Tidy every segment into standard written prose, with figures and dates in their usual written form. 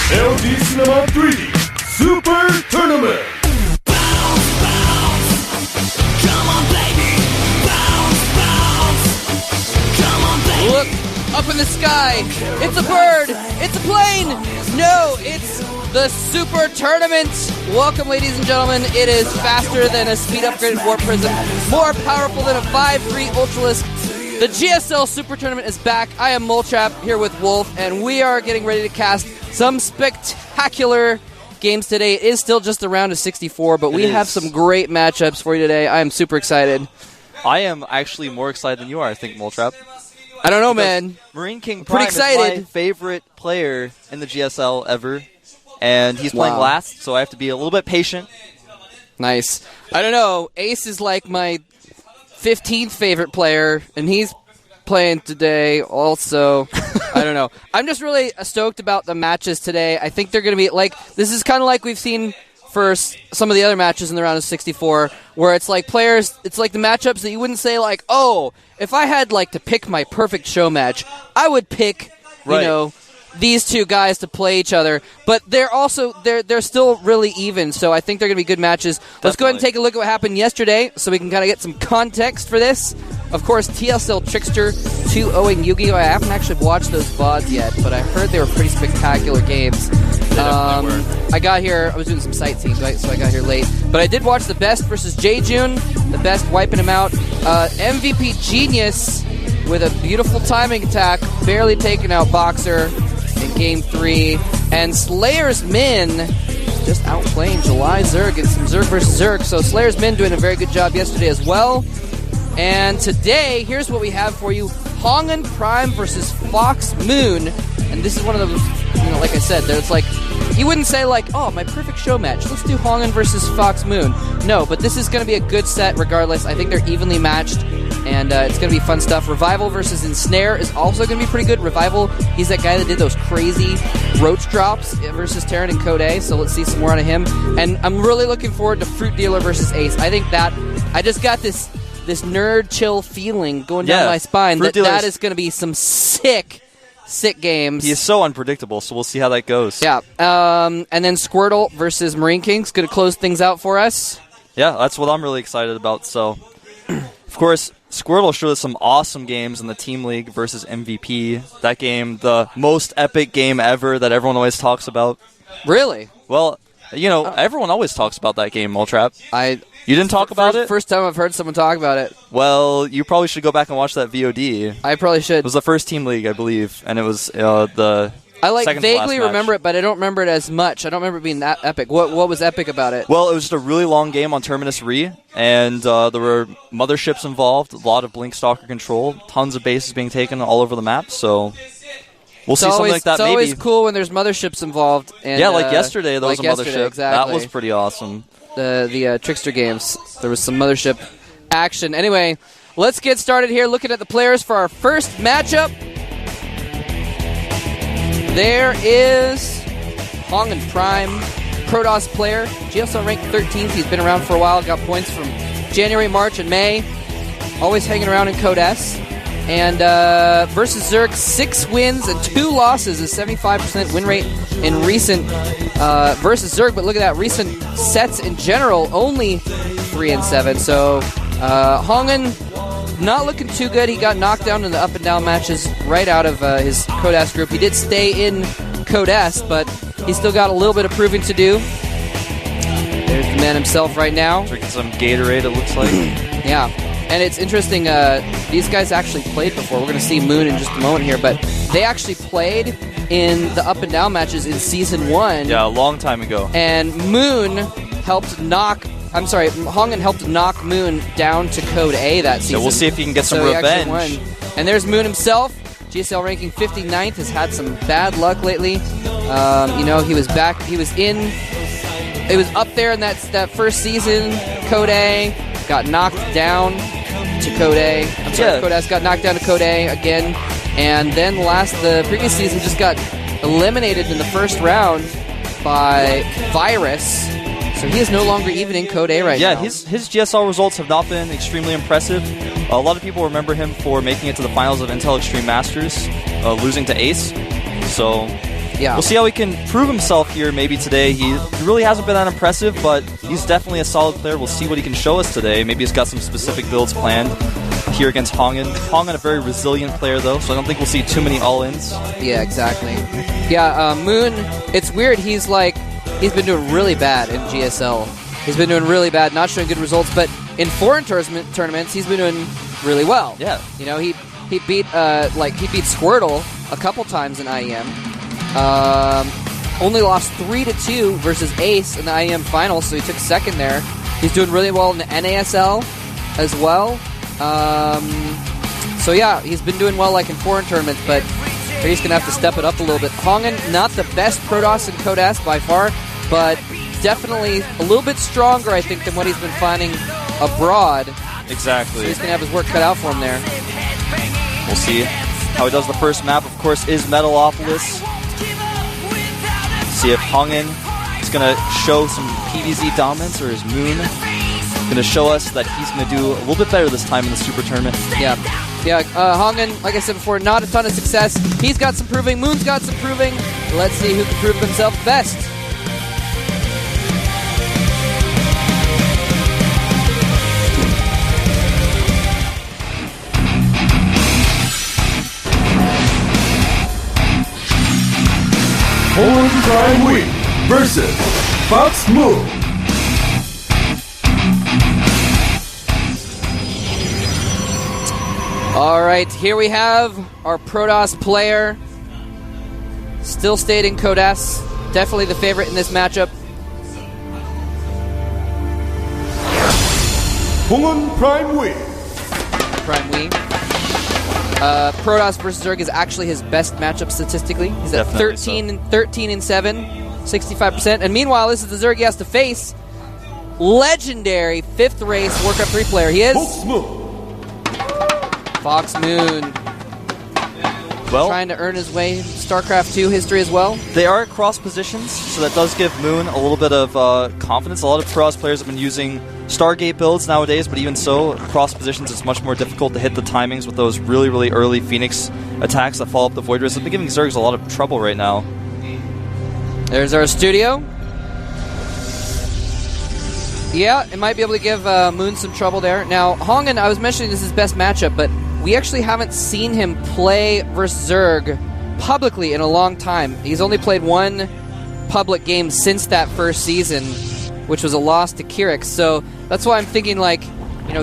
LG Cinema 3D Super Tournament. Bounce, bounce. Come on, baby. Bounce, bounce. Come on, baby. Look up in the sky. It's a bird. It's a plane. No, it's the Super Tournament. Welcome, ladies and gentlemen. It is faster than a speed upgraded Warp Prism, more powerful than a 5-3 Ultralisk. The GSL Super Tournament is back. I am Moltrap here with Wolf, and we are getting ready to cast some spectacular games today. It is still just a round of 64, but we have some great matchups for you today. I am super excited. I am actually more excited than you are, I think, Moltrap. I don't know, man. Marine King Prime is my favorite player in the GSL ever, and he's playing last, so I have to be a little bit patient. Nice. I don't know. Ace is like my 15th favorite player, and he's playing today also. I don't know. I'm just really stoked about the matches today. I think they're going to be like, this is kind of like we've seen for some of the other matches in the round of 64, where it's like players, it's like the matchups that you wouldn't say like, oh, if I had like to pick my perfect show match, I would pick, you know, these two guys to play each other, but they're also they're still really even, so I think they're going to be good matches. Let's go ahead and take a look at what happened yesterday so we can kind of get some context for this. Of course, TSL Trickster 2-0ing Yu-Gi-Oh! I haven't actually watched those VODs yet, but I heard they were pretty spectacular games. I got here, I was doing some sightseeing, so I got here late, but I did watch the Best versus J-June, the Best wiping him out. MVP Genius with a beautiful timing attack, barely taking out Boxer in Game 3, and Slayer's Min just outplaying July Zerg in some Zerg versus Zerg, so Slayer's Min doing a very good job yesterday as well. And today, here's what we have for you. HongUnPrime versus FOXMoon, and this is one of those, you know, like I said, there's like, you wouldn't say like, oh, my perfect show match, let's do HongUn versus FOXMoon. No, but this is going to be a good set regardless. I think they're evenly matched, and it's going to be fun stuff. Revival versus Ensnare is also going to be pretty good. Revival, he's that guy that did those crazy roach drops versus Terran and Code A, so let's see some more out of him. And I'm really looking forward to Fruit Dealer versus Ace. I think that, I just got this nerd chill feeling going down my spine that is going to be some sick games. He is so unpredictable, so we'll see how that goes. Yeah. And then Squirtle versus Marine King's going to close things out for us. Yeah, that's what I'm really excited about. So, of course, Squirtle showed us some awesome games in the Team League versus MVP. That game, the most epic game ever that everyone always talks about. Really? Well, you know, everyone always talks about that game, Moltrap. You didn't talk about it? First time I've heard someone talk about it. Well, you probably should go back and watch that VOD. I probably should. It was the first Team League, I believe, and it was the I like second vaguely to last remember match. it, but I don't remember it as much. I don't remember it being that epic. What was epic about it? Well, it was just a really long game on Terminus Re, and there were motherships involved, a lot of Blink Stalker control, tons of bases being taken all over the map, so we'll see something like that maybe. It's always cool when there's motherships involved. And, yeah, like yesterday there was a mothership. Exactly. That was pretty awesome. The Trickster games, there was some mothership action. Anyway, let's get started here looking at the players for our first matchup. There is HongUnPrime, Protoss player, GSL ranked 13th. He's been around for a while, got points from January, March, and May. Always hanging around in Code S. And versus Zerg, 6 wins and 2 losses, a 75% win rate in recent versus Zerg. But look at that, recent sets in general, only 3 and 7. So HongUn not looking too good. He got knocked down in the up and down matches right out of his Code S group. He did stay in Code S, but he's still got a little bit of proving to do. There's the man himself right now. Drinking some Gatorade, it looks like. Yeah. And it's interesting, these guys actually played before. We're going to see Moon in just a moment here, but they actually played in the up and down matches in Season 1. Yeah, a long time ago. And HongUn helped knock Moon down to Code A that season. So we'll see if he can get some revenge. And there's Moon himself. GSL ranking 59th, has had some bad luck lately. You know, he was back, he was up there in that first season, Code A. Got knocked down to Code A. I'm sorry, Code S got knocked down to Code A again. And then the previous season just got eliminated in the first round by Virus. So he is no longer even in Code A right now. Yeah, his GSL results have not been extremely impressive. A lot of people remember him for making it to the finals of Intel Extreme Masters, losing to Ace. So Yeah. We'll see how he can prove himself here maybe today. He really hasn't been that impressive, but he's definitely a solid player. We'll see what he can show us today. Maybe he's got some specific builds planned here against HongUn. HongUn, a very resilient player, though, so I don't think we'll see too many all-ins. Yeah, exactly. Yeah, Moon, it's weird. He's been doing really bad in GSL. He's been doing really bad, not showing good results, but in foreign tournaments, he's been doing really well. Yeah. You know, he beat Squirtle a couple times in IEM. Only lost 3-2 versus Ace in the IEM finals, so he took second there. He's doing really well in the NASL as well. So yeah, he's been doing well in foreign tournaments, but he's going to have to step it up a little bit. HongUn, not the best Protoss in Codas by far, but definitely a little bit stronger, I think, than what he's been finding abroad. Exactly. So he's going to have his work cut out for him there. We'll see how he does the first map, of course, is Metalopolis. See if HongUn is going to show some PvZ dominance, or is Moon going to show us that he's going to do a little bit better this time in the Super Tournament. Yeah. Yeah, HongUn, like I said before, not a ton of success. He's got some proving. Moon's got some proving. Let's see who can prove himself best. HongUnPrime.WE versus FOXMoon. All right, here we have our Protoss player. Still stayed in Codas. Definitely the favorite in this matchup. HongUnPrime.WE. Prime.WE. Protoss versus Zerg is actually his best matchup statistically. He's at Definitely 13 and 7, 65%. And meanwhile, this is the Zerg he has to face. Legendary 5th race Warcraft 3 player. He is FOXMoon. Well, Trying to earn his way StarCraft 2 history as well. they are cross positions, so that does give Moon a little bit of confidence. A lot of Protoss players have been using Stargate builds nowadays, but even so, cross positions, it's much more difficult to hit the timings with those really, really early Phoenix attacks that follow up the Void Race. It's been giving Zergs a lot of trouble right now. There's our studio. Yeah, it might be able to give Moon some trouble there. Now, HongUn, I was mentioning this is his best matchup, but we actually haven't seen him play versus Zerg publicly in a long time. He's only played one public game since that first season, which was a loss to Kirix. So that's why I'm thinking,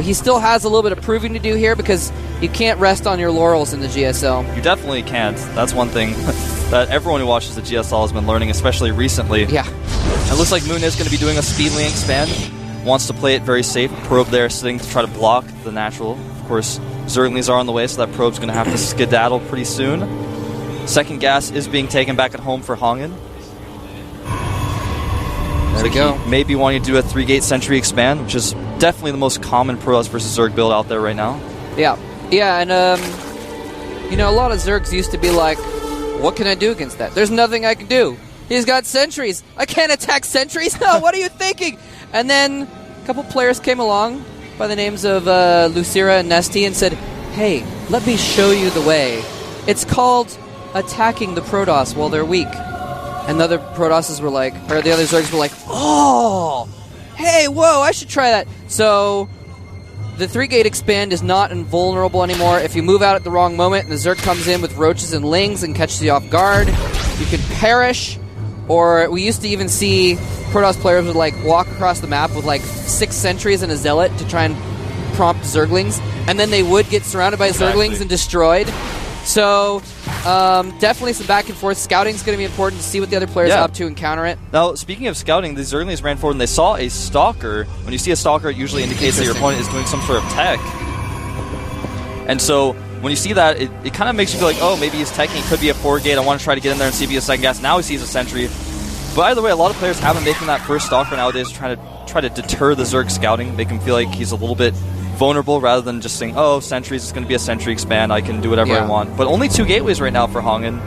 he still has a little bit of proving to do here, because you can't rest on your laurels in the GSL. You definitely can't. That's one thing that everyone who watches the GSL has been learning, especially recently. Yeah. It looks like Moon is going to be doing a speedling expand. Wants to play it very safe. Probe there sitting to try to block the natural. Of course, Zerglings are on the way, so that probe's going to have to skedaddle pretty soon. Second gas is being taken back at home for HongUn. There we go. Maybe wanting to do a 3-gate Sentry expand, which is definitely the most common Protoss versus Zerg build out there right now. Yeah. Yeah, and, a lot of Zergs used to be like, what can I do against that? There's nothing I can do. He's got sentries. I can't attack sentries. No, what are you thinking? And then a couple players came along by the names of Lucira and Nesty and said, hey, let me show you the way. It's called attacking the Protoss while they're weak. And the other Protosses were like, or the other Zergs were like, oh, hey, whoa, I should try that. So the 3-gate expand is not invulnerable anymore. If you move out at the wrong moment and the Zerg comes in with roaches and lings and catches you off guard, you can perish. Or we used to even see Protoss players would walk across the map with 6 sentries and a zealot to try and prompt Zerglings, and then they would get surrounded by Zerglings and destroyed. So definitely some back and forth. Scouting's going to be important to see what the other players are up to and counter it. Now, speaking of scouting, the Zerglings ran forward and they saw a Stalker. When you see a Stalker, it usually indicates that your opponent is doing some sort of tech. And so when you see that, it kind of makes you feel like, oh, maybe he's teching. He could be a 4-gate. I want to try to get in there and see if he has second gas. Now he sees a sentry. But either way, a lot of players have been making that first Stalker nowadays, try to deter the Zerg scouting, make him feel like he's a little bit vulnerable rather than just saying, oh, sentries, it's going to be a sentry expand. I can do whatever I want. But only 2 gateways right now for HongUn.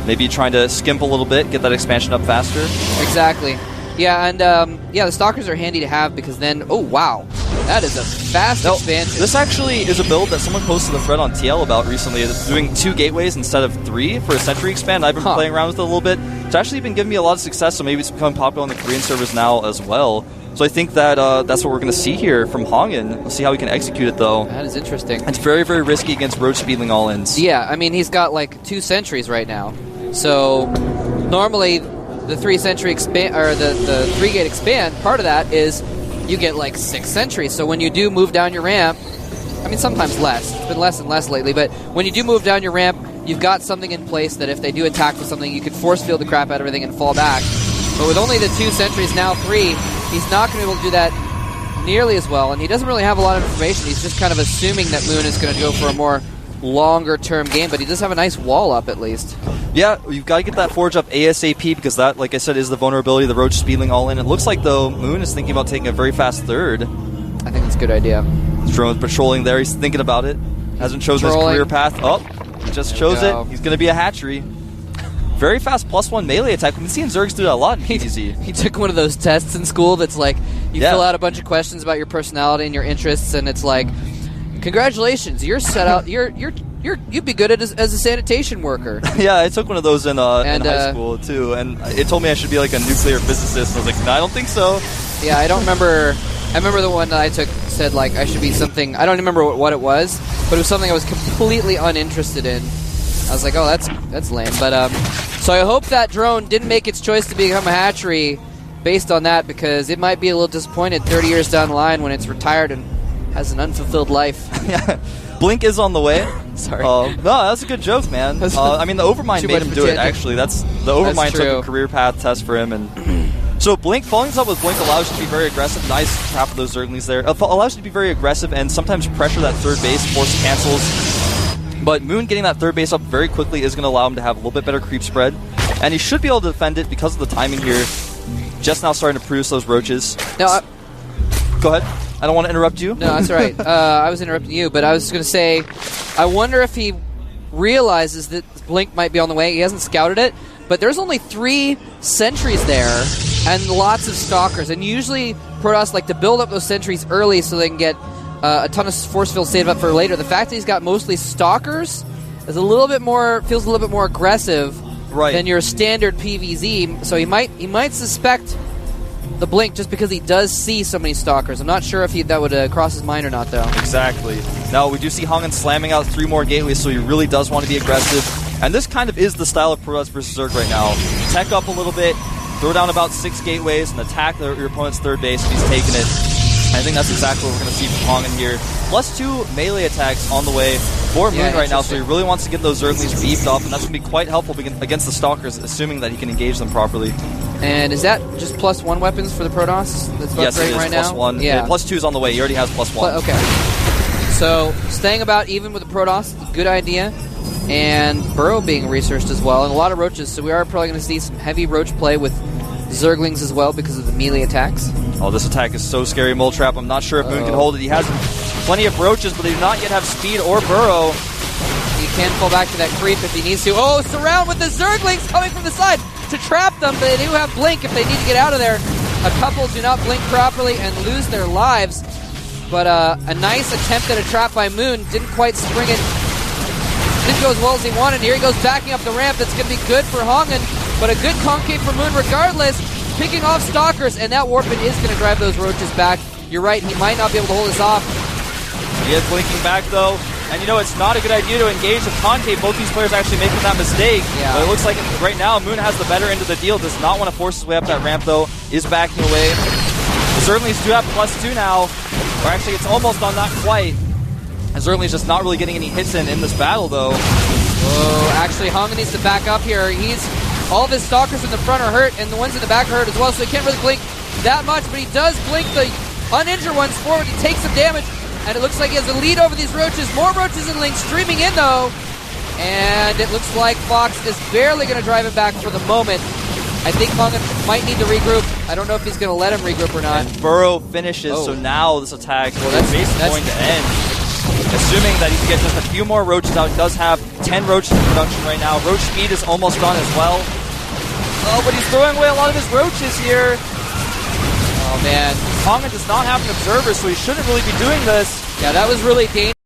Maybe trying to skimp a little bit, get that expansion up faster. Exactly. Yeah, and the Stalkers are handy to have because then, oh wow, that is a fast expansion. This actually is a build that someone posted a thread on TL about recently. It's doing 2 gateways instead of 3 for a Sentry expand. I've been playing around with it a little bit. It's actually been giving me a lot of success, so maybe it's becoming popular on the Korean servers now as well. So I think that that's what we're going to see here from HongUn. We'll see how we can execute it, though. That is interesting. It's very, very risky against roach speedling all-ins. Yeah, I mean, he's got like 2 sentries right now. So normally the 3 sentry expand, or the 3-gate expand, part of that is you get like 6 sentries. So when you do move down your ramp, I mean, sometimes less. It's been less and less lately, but when you do move down your ramp, you've got something in place that if they do attack with something, you can force field the crap out of everything and fall back. But with only the 2 sentries, now 3, he's not going to be able to do that nearly as well, and he doesn't really have a lot of information. He's just kind of assuming that Moon is going to go for a more longer-term game, but he does have a nice wall up at least. Yeah, you've got to get that Forge up ASAP because that, like I said, is the vulnerability, the roach speedling all-in. It looks like, though, Moon is thinking about taking a very fast third. I think it's a good idea. Drone's patrolling there. He's thinking about it. Hasn't chosen his career path. Oh, he just chose it. He's going to be a hatchery. Very fast +1 melee attack. We've been seeing Zergs do that a lot in PvZ. He took one of those tests in school that's like, you fill out a bunch of questions about your personality and your interests, and it's like, congratulations, you're set out, you'd be good as a sanitation worker. Yeah, I took one of those in high school, too, and it told me I should be like a nuclear physicist. I was like, no, I don't think so. Yeah, I remember the one that I took said, like, I should be something, I don't remember what it was, but it was something I was completely uninterested in. I was like, oh, that's lame. But so I hope that drone didn't make its choice to become a hatchery based on that, because it might be a little disappointed 30 years down the line when it's retired and has an unfulfilled life. Yeah, Blink is on the way. Sorry. No, that's a good joke, man. I mean, the Overmind made him do it, actually. The Overmind took a career path test for him. And so Blink, following this up with Blink allows you to be very aggressive. Nice trap of those Zerglings there. Allows you to be very aggressive and sometimes pressure that third base, force cancels. But Moon getting that third base up very quickly is going to allow him to have a little bit better creep spread. And he should be able to defend it because of the timing here. Just now starting to produce those roaches. No, go ahead. I don't want to interrupt you. No, that's all right. I was interrupting you, but I was going to say, I wonder if he realizes that Blink might be on the way. He hasn't scouted it, but there's only 3 sentries there and lots of stalkers. And usually Protoss like to build up those sentries early so they can get a ton of force field saved up for later. The fact that he's got mostly stalkers is feels a little bit more aggressive than your standard PvZ. So he might suspect the Blink just because he does see so many stalkers. I'm not sure if that would cross his mind or not, though. Exactly. Now, we do see HongUn slamming out 3 more gateways, so he really does want to be aggressive. And this kind of is the style of Protoss versus Zerg right now. Tech up a little bit, throw down about 6 gateways, and attack your opponent's third base if he's taking it. I think that's exactly what we're going to see from HongUn here. +2 melee attacks on the way for Moon right now, so he really wants to get those Zerglings beefed up, and that's going to be quite helpful against the Stalkers, assuming that he can engage them properly. And is that just +1 weapons for the Protoss that's yes, it is, right now? +1. Yeah. +2 is on the way. He already has +1. Okay. So, staying about even with the Protoss is a good idea. And Burrow being researched as well, and a lot of roaches, so we are probably going to see some heavy roach play with Zerglings as well because of the melee attacks. Oh, this attack is so scary, Mole Trap. I'm not sure if Moon can hold it. He has plenty of roaches, but they do not yet have speed or burrow. He can fall back to that creep if he needs to. Oh, surround with the Zerglings coming from the side to trap them, but they do have Blink if they need to get out of there. A couple do not blink properly and lose their lives, but a nice attempt at a trap by Moon. Didn't quite spring it. Didn't go as well as he wanted. Here he goes backing up the ramp. That's going to be good for HongUn, but a good concave for Moon regardless. Picking off Stalkers, and that Warpin is going to drive those roaches back. You're right, he might not be able to hold this off. He is blinking back, though. And you know, it's not a good idea to engage with concave. Both these players actually making that mistake. Yeah. But it looks like right now Moon has the better end of the deal. Does not want to force his way up that ramp, though. Is backing away. The Zerglings do have +2 now. Or actually, it's almost on, not quite. And Zergling's just not really getting any hits in this battle, though. Oh, actually, HongUn needs to back up here. All of his Stalkers in the front are hurt, and the ones in the back are hurt as well, so he can't really blink that much, but he does blink the uninjured ones forward. He takes some damage, and it looks like he has a lead over these roaches. More roaches and Link streaming in, though, and it looks like Fox is barely going to drive him back for the moment. I think HongUn might need to regroup. I don't know if he's going to let him regroup or not. And Burrow finishes, so now this attack is basically going to end. Assuming that he can get just a few more roaches out. He does have 10 roaches in production right now. Roach speed is almost done as well. Oh, but he's throwing away a lot of his roaches here. Oh, man. Hongun does not have an observer, so he shouldn't really be doing this. Yeah, that was really dangerous.